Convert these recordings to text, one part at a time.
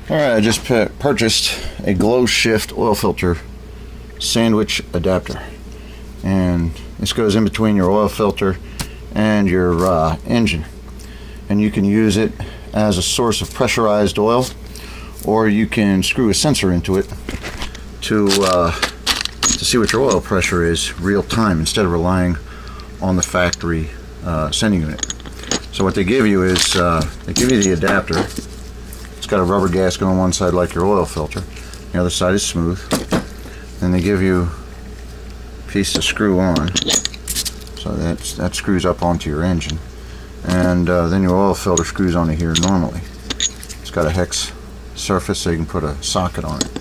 Alright, I just purchased a glow shift oil filter sandwich adapter, and this goes in between your oil filter and your engine, and you can use it as a source of pressurized oil, or you can screw a sensor into it to see what your oil pressure is real time instead of relying on the factory sending unit. So what they give you is they give you the adapter. It's got a rubber gasket on one side like your oil filter. The other side is smooth. Then they give you a piece to screw on. So that screws up onto your engine. And then your oil filter screws onto here normally. It's got a hex surface so you can put a socket on it.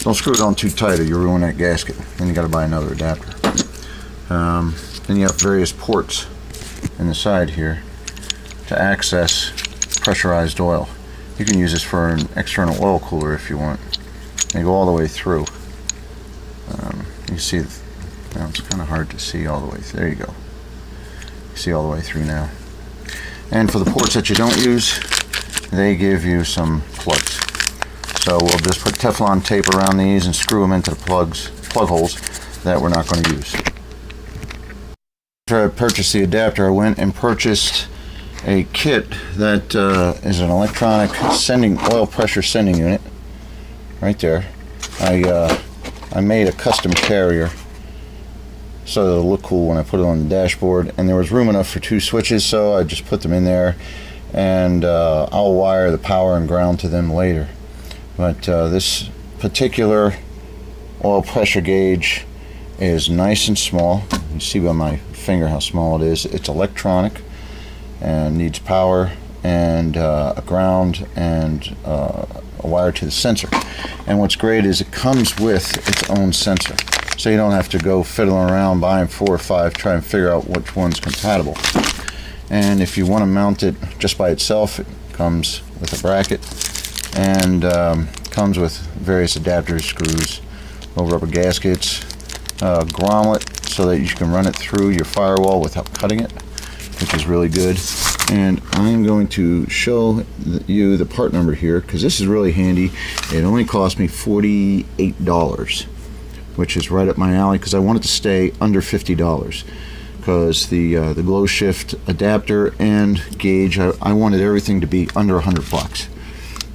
Don't screw it on too tight or you'll ruin that gasket. Then you got to buy another adapter. Then you have various ports in the side here to access pressurized oil. You can use this for an external oil cooler if you want. They go all the way through. You see, now it's kind of hard to see all the way through. There you go. You see all the way through now. And for the ports that you don't use, they give you some plugs. So we'll just put Teflon tape around these and screw them into the plug holes that we're not going to use. After I purchased the adapter, I went and purchased a kit that is an electronic oil pressure sending unit. Right there. I made a custom carrier so it'll look cool when I put it on the dashboard, and there was room enough for 2 switches, so I just put them in there, and I'll wire the power and ground to them later. But this particular oil pressure gauge is nice and small. You see by my finger how small it is. It's electronic and needs power and a ground and a wire to the sensor. And what's great is it comes with its own sensor, so you don't have to go fiddling around buying 4 or 5 trying to figure out which one's compatible. And if you want to mount it just by itself, it comes with a bracket and comes with various adapters, screws, little rubber gaskets, grommet so that you can run it through your firewall without cutting it, which is really good. And I'm going to show you the part number here because this is really handy. It only cost me $48, which is right up my alley because I want it to stay under $50, because the glow shift adapter and gauge, I wanted everything to be under $100.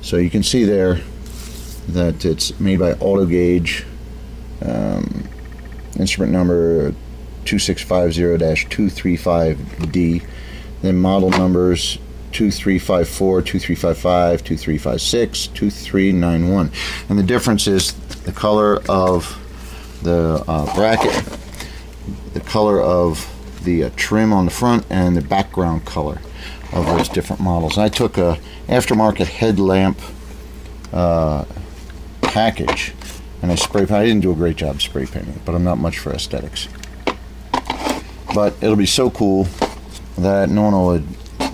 So you can see there that it's made by Auto Gauge, instrument number 2650-235D, then model numbers 2354, 2355, 2356, 2391. And the difference is the color of the bracket, the color of the trim on the front, and the background color of those different models. I took a aftermarket headlamp package and I spray painted. I didn't do a great job spray painting, but I'm not much for aesthetics. But it'll be so cool that no one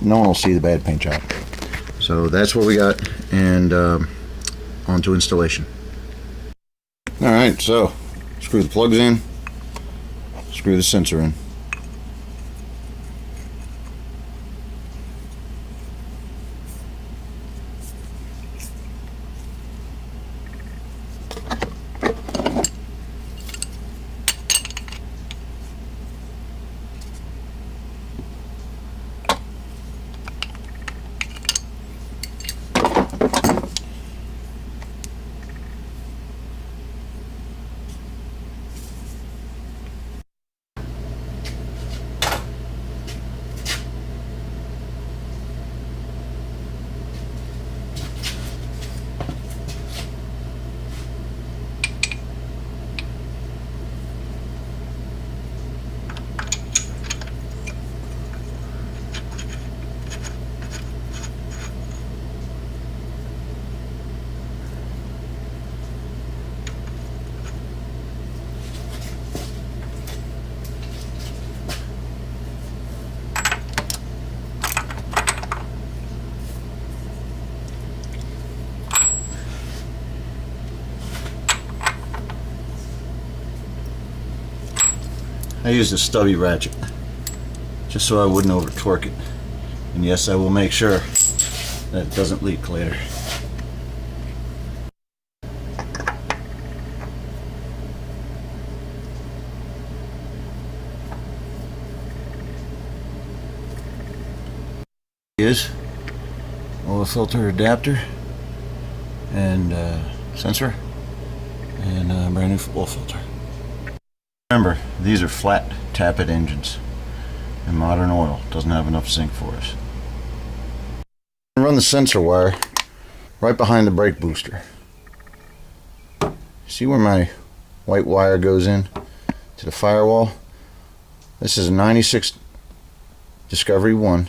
will see the bad paint job. So that's what we got, and on to installation. Alright, so screw the plugs in, screw the sensor in. I used a stubby ratchet just so I wouldn't over torque it, and yes, I will make sure that it doesn't leak later. is. Oil filter adapter and sensor and a brand new oil filter. Remember, these are flat tappet engines, and modern oil doesn't have enough zinc for us. Run the sensor wire right behind the brake booster. See where my white wire goes in to the firewall? This is a 96 Discovery 1,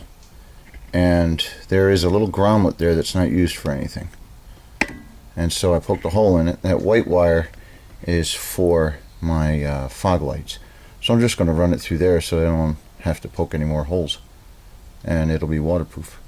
and there is a little grommet there that's not used for anything. And so I poked a hole in it. That white wire is for my fog lights. So I'm just going to run it through there so I don't have to poke any more holes. And it'll be waterproof.